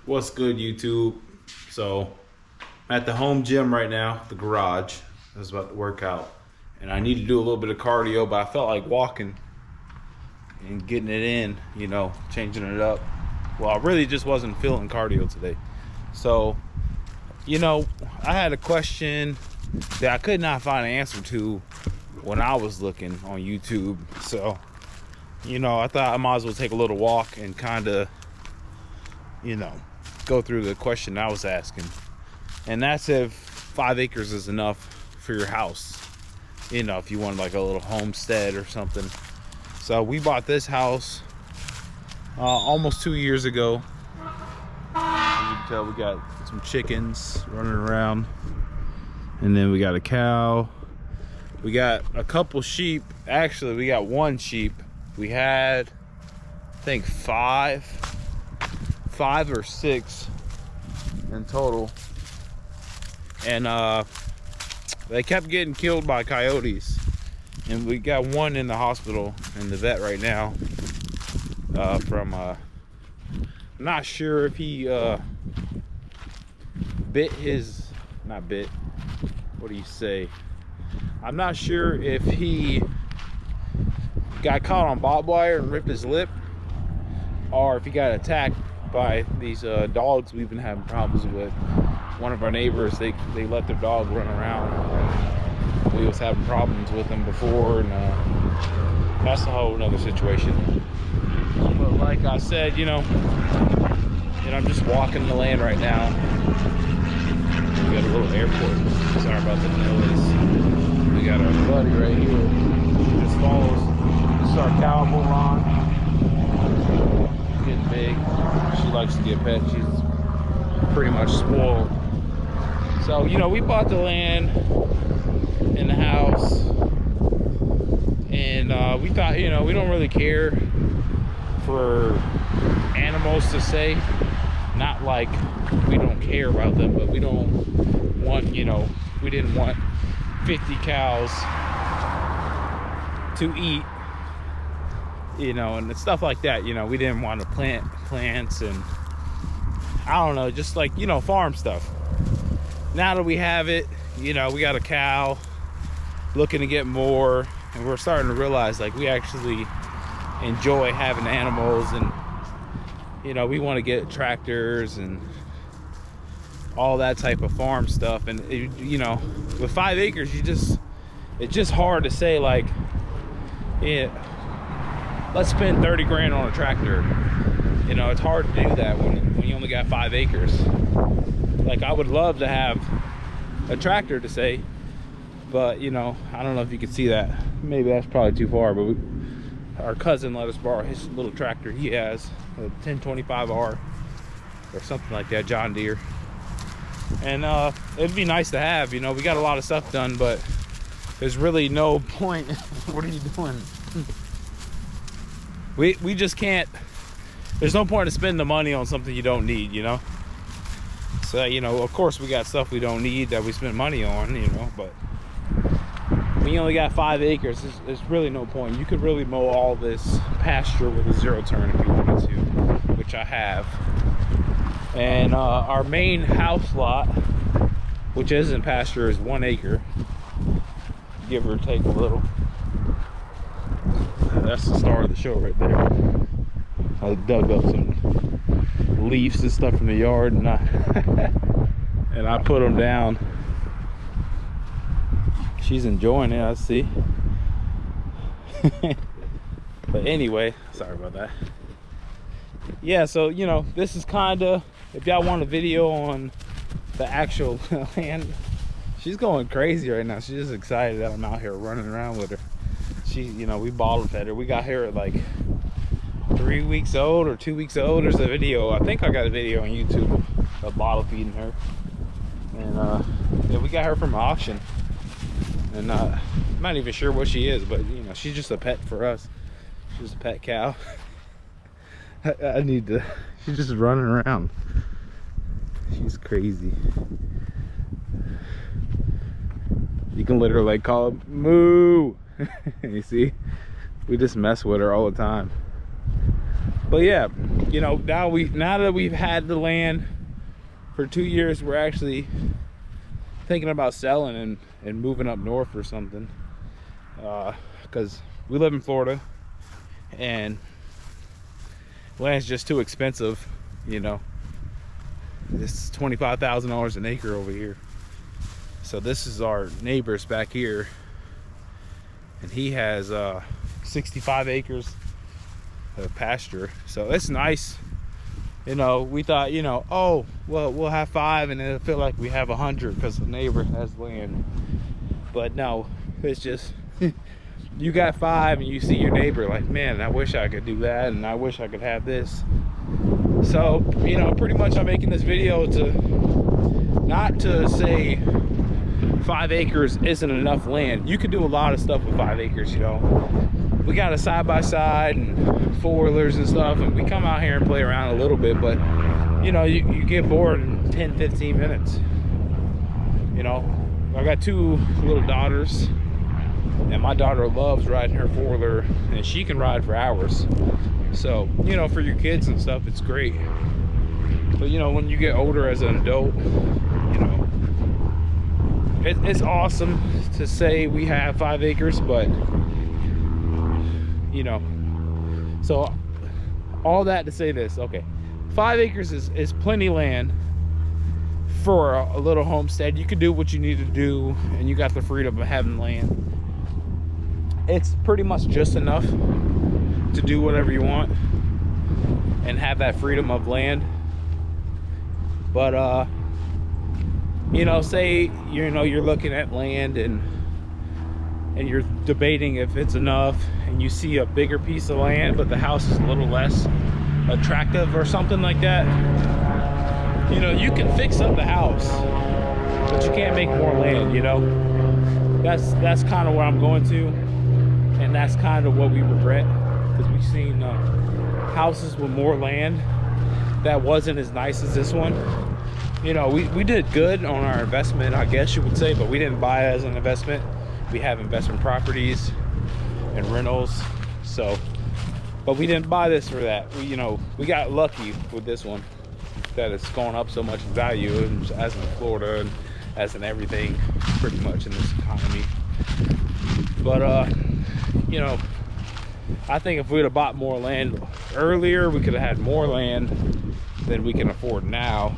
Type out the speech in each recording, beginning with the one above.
What's good, YouTube? So I'm at the home gym right now, the garage. I was about to work out, and I need to do a little bit of cardio, but I felt like walking and getting it in, changing it up. Well, I really just wasn't feeling cardio today. So, I had a question that I could not find an answer to when I was looking on YouTube. So, I thought I might as well take a little walk and kind of, go through the question I was asking. And that's if 5 acres is enough for your house. If you want like a little homestead or something. So we bought this house almost 2 years ago. As you can tell, we got some chickens running around. And then we got a cow. We got a couple sheep. Actually, we got one sheep. We had, I think, five or six in total. And they kept getting killed by coyotes. And we got one in the hospital in the vet right now. I'm not sure if he I'm not sure if he got caught on barbed wire and ripped his lip, or if he got attacked by these dogs we've been having problems with. One of our neighbors, they let their dog run around. We was having problems with them before, and that's a whole nother situation. But like I said, I'm just walking the land right now. We got a little airport. Sorry about the noise. We got our buddy right here. He just follows. This is our cow, Ron. Getting big. She likes to get pet. She's pretty much spoiled. So, we bought the land and the house, and we thought, we don't really care for animals to say. Not like we don't care about them, but we don't want, we didn't want 50 cows to eat, and stuff like that. We didn't want to plant plants and I don't know, just like, farm stuff. Now that we have it, we got a cow, looking to get more, and we're starting to realize like we actually enjoy having animals, and we want to get tractors and all that type of farm stuff. And with 5 acres, it's just hard to say like, let's spend 30 grand on a tractor. It's hard to do that when you only got 5 acres. Like, I would love to have a tractor to say, but I don't know if you can see that. Maybe that's probably too far, but our cousin let us borrow his little tractor. He has a 1025R or something like that, John Deere. And it'd be nice to have. We got a lot of stuff done, but there's really no point. What are you doing? We just can't. There's no point in spending the money on something you don't need, So, of course we got stuff we don't need that we spend money on, but when you only got 5 acres, there's really no point. You could really mow all this pasture with a zero turn if you wanted to, which I have. And our main house lot, which isn't pasture, is 1 acre, give or take a little. That's the start of the show right there. I dug up some leaves and stuff from the yard, and I put them down. She's enjoying it, I see. But anyway, sorry about that. Yeah, so this is kinda, if y'all want a video on the actual land. She's going crazy right now. She's just excited that I'm out here running around with her. She, we bottle fed her. We got her at like 3 weeks old or 2 weeks old. There's a video, I think I got a video on YouTube of bottle feeding her. And yeah, we got her from an auction. And I'm not even sure what she is, but she's just a pet for us. She's a pet cow. I need to, she's just running around. She's crazy. You can literally call her moo. You see, we just mess with her all the time. But yeah, you know, now that we've had the land for 2 years, we're actually thinking about selling and moving up north or something, because we live in Florida and land's just too expensive. You know, it's $25,000 an acre over here. So this is our neighbor's back here, and he has 65 acres of pasture, so it's nice. You know, we thought, you know, oh well, we'll have 5 and it'll feel like we have 100 because the neighbor has land. But no, it's just you got 5 and you see your neighbor like, man, I wish I could do that, and I wish I could have this. So, you know, pretty much I'm making this video to not to say 5 acres isn't enough land. You could do a lot of stuff with 5 acres, you know. We got a side-by-side and four-wheelers and stuff, and we come out here and play around a little bit, but you know, you get bored in 10-15 minutes. You know, I got 2 little daughters, and my daughter loves riding her four-wheeler, and she can ride for hours. So, you know, for your kids and stuff, it's great. But you know, when you get older as an adult, you know, it's awesome to say we have 5 acres, but you know, so all that to say this, okay, 5 acres is plenty land for a little homestead. You can do what you need to do, and you got the freedom of having land. It's pretty much just enough to do whatever you want and have that freedom of land. But you know, say you're looking at land and you're debating if it's enough, and you see a bigger piece of land but the house is a little less attractive or something like that, you know, you can fix up the house, but you can't make more land. You know, that's kind of where I'm going to, and that's kind of what we regret, because we've seen houses with more land that wasn't as nice as this one. You know, we did good on our investment, I guess you would say, but we didn't buy it as an investment. We have investment properties and rentals, so, but we didn't buy this for that. You know, we got lucky with this one that it's gone up so much in value, as in Florida and as in everything pretty much in this economy. But you know, I think if we'd have bought more land earlier, we could have had more land than we can afford now,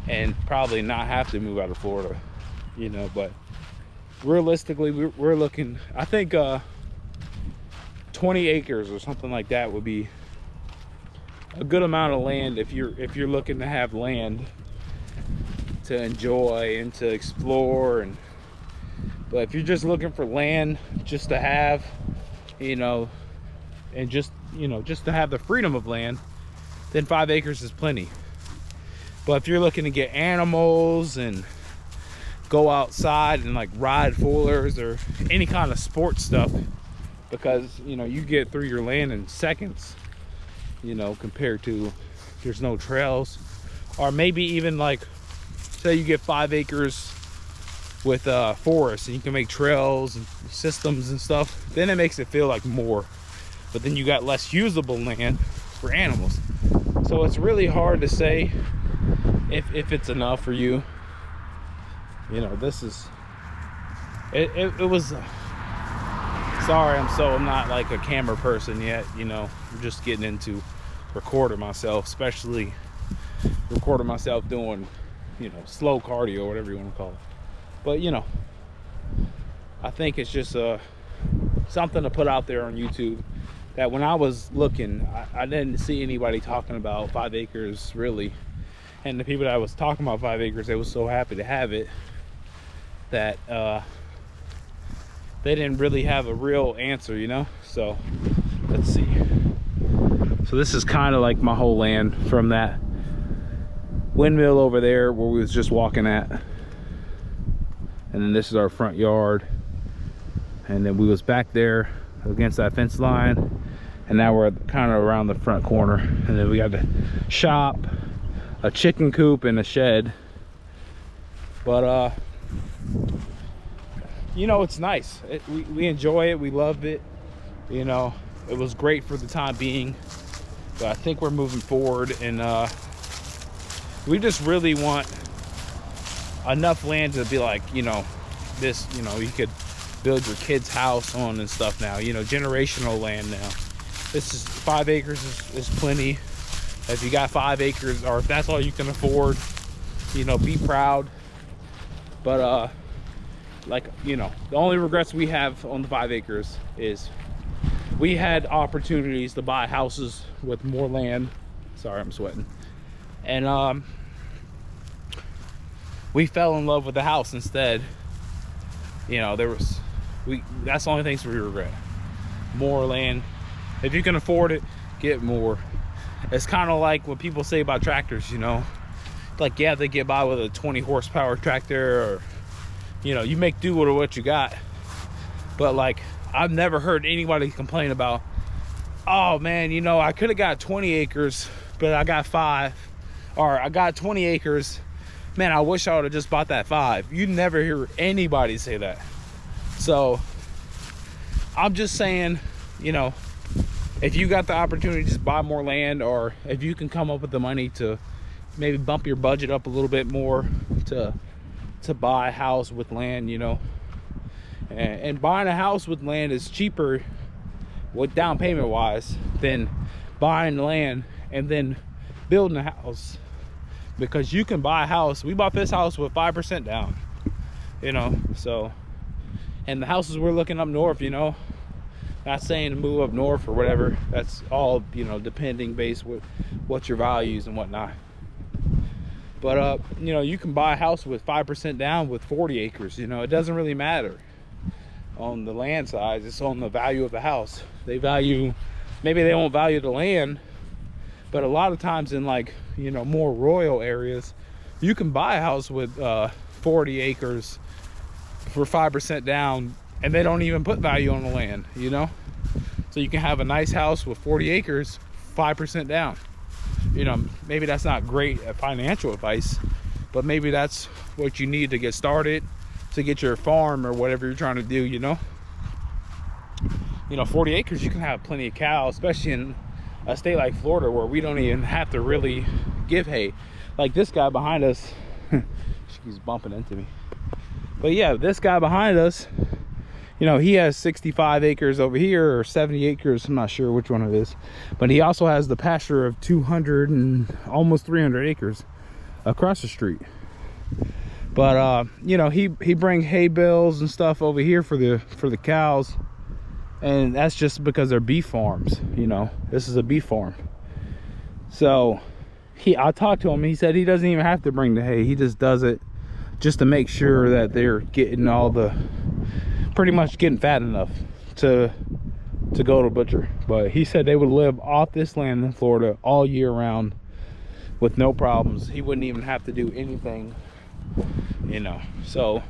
and probably not have to move out of Florida, you know. But realistically, we're looking, I think 20 acres or something like that would be a good amount of land if you're looking to have land to enjoy and to explore. And but if you're just looking for land just to have, you know, and just, you know, just to have the freedom of land, then 5 acres is plenty. But if you're looking to get animals and go outside and like ride four-wheelers or any kind of sports stuff, because you know, you get through your land in seconds, you know, compared to there's no trails. Or maybe even like, say you get 5 acres with forest, and you can make trails and systems and stuff, then it makes it feel like more. But then you got less usable land for animals. So it's really hard to say if it's enough for you. You know, this is it was sorry, I'm not like a camera person yet, you know. I'm just getting into recording myself, especially recording myself doing, you know, slow cardio, whatever you want to call it. But you know, I think it's just something to put out there on YouTube, that when I was looking, I didn't see anybody talking about 5 acres really. And the people that was talking about 5 acres, they was so happy to have it that they didn't really have a real answer, you know. So let's see. So this is kind of like my whole land, from that windmill over there where we was just walking at, and then this is our front yard, and then we was back there against that fence line, and now we're kind of around the front corner, and then we got the shop, a chicken coop, and a shed. But you know, it's nice. We enjoy it, we love it, you know. It was great for the time being. But I think we're moving forward, and we just really want enough land to be like, you know, this, you know, you could build your kid's house on and stuff now, you know, generational land now. This is 5 acres is plenty. If you got 5 acres, or if that's all you can afford, you know, be proud. But like, you know, the only regrets we have on the 5 acres is we had opportunities to buy houses with more land. Sorry, I'm sweating. And we fell in love with the house instead. You know, that's the only things we regret. More land. If you can afford it, get more. It's kind of like what people say about tractors, you know. Like, yeah, they get by with a 20 horsepower tractor, or, you know, you make do with what you got. But like, I've never heard anybody complain about, oh man, you know, I could have got 20 acres, but I got 5. Or I got 20 acres. Man, I wish I would have just bought that 5. You never hear anybody say that. So I'm just saying, you know, if you got the opportunity to just buy more land, or if you can come up with the money to maybe bump your budget up a little bit more to buy a house with land, you know. And buying a house with land is cheaper with down payment wise than buying land and then building a house. Because you can buy a house. We bought this house with 5% down, you know. So, and the houses we're looking up north, you know, not saying to move up north or whatever, that's all, you know, depending based with what your values and whatnot. But you know, you can buy a house with 5% down with 40 acres, you know. It doesn't really matter on the land size, it's on the value of the house. They value, maybe they won't value the land, but a lot of times in, like, you know, more rural areas, you can buy a house with 40 acres for 5% down, and they don't even put value on the land, you know. So you can have a nice house with 40 acres, 5% down. You know, maybe that's not great financial advice, but maybe that's what you need to get started, to get your farm or whatever you're trying to do, you know. You know, 40 acres, you can have plenty of cows, especially in a state like Florida where we don't even have to really give hay. Like this guy behind us, she's bumping into me. But yeah, this guy behind us, you know, he has 65 acres over here, or 70 acres, I'm not sure which one it is, but he also has the pasture of 200 and almost 300 acres across the street. But you know, he bring hay bales and stuff over here for the cows, and that's just because they're beef farms, you know. This is a beef farm. So I talked to him, he said he doesn't even have to bring the hay, he just does it just to make sure that they're getting all the, pretty much getting fat enough to go to butcher. But he said they would live off this land in Florida all year round with no problems. He wouldn't even have to do anything, you know. So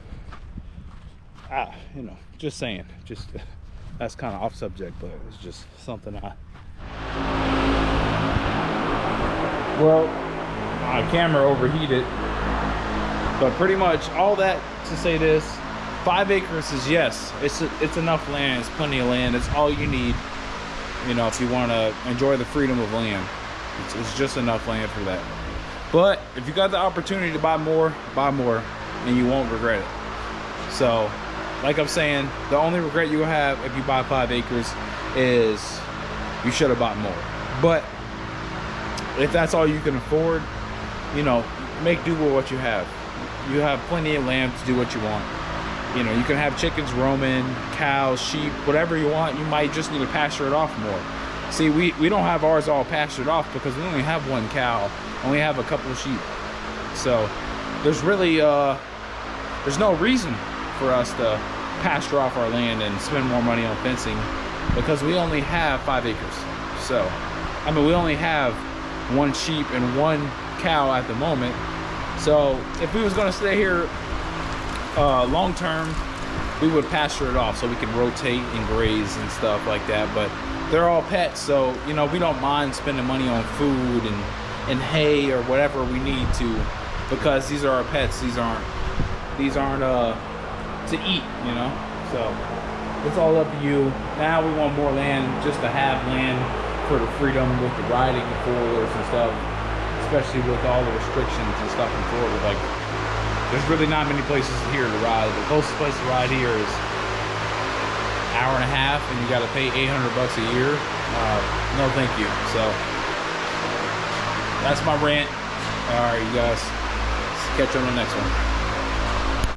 you know, just saying, just that's kind of off subject, but it's just something well, my camera overheated. But pretty much all that to say this, 5 acres is, yes, it's enough land, it's plenty of land, it's all you need, you know, if you want to enjoy the freedom of land. It's just enough land for that. But if you got the opportunity to buy more, and you won't regret it. So like I'm saying, the only regret you have if you buy 5 acres is you should have bought more. But if that's all you can afford, you know, make do with what you have. You have plenty of land to do what you want. You know, you can have chickens roaming, cows, sheep, whatever you want. You might just need to pasture it off more. See, we don't have ours all pastured off because we only have 1 cow, and we have a couple of sheep. So there's really there's no reason for us to pasture off our land and spend more money on fencing, because we only have 5 acres. So I mean, we only have 1 sheep and 1 cow at the moment. So if we was going to stay here long term, we would pasture it off so we can rotate and graze and stuff like that. But they're all pets, so you know, we don't mind spending money on food and hay or whatever we need to, because these are our pets. These aren't to eat, you know. So it's all up to you. Now we want more land just to have land for the freedom with the riding the four-wheelers and stuff, especially with all the restrictions and stuff in Florida. Like, there's really not many places here to ride. The closest place to ride here is an hour and a half, and you got to pay $800 a year. No, thank you. So that's my rant. All right, you guys, catch you on the next one.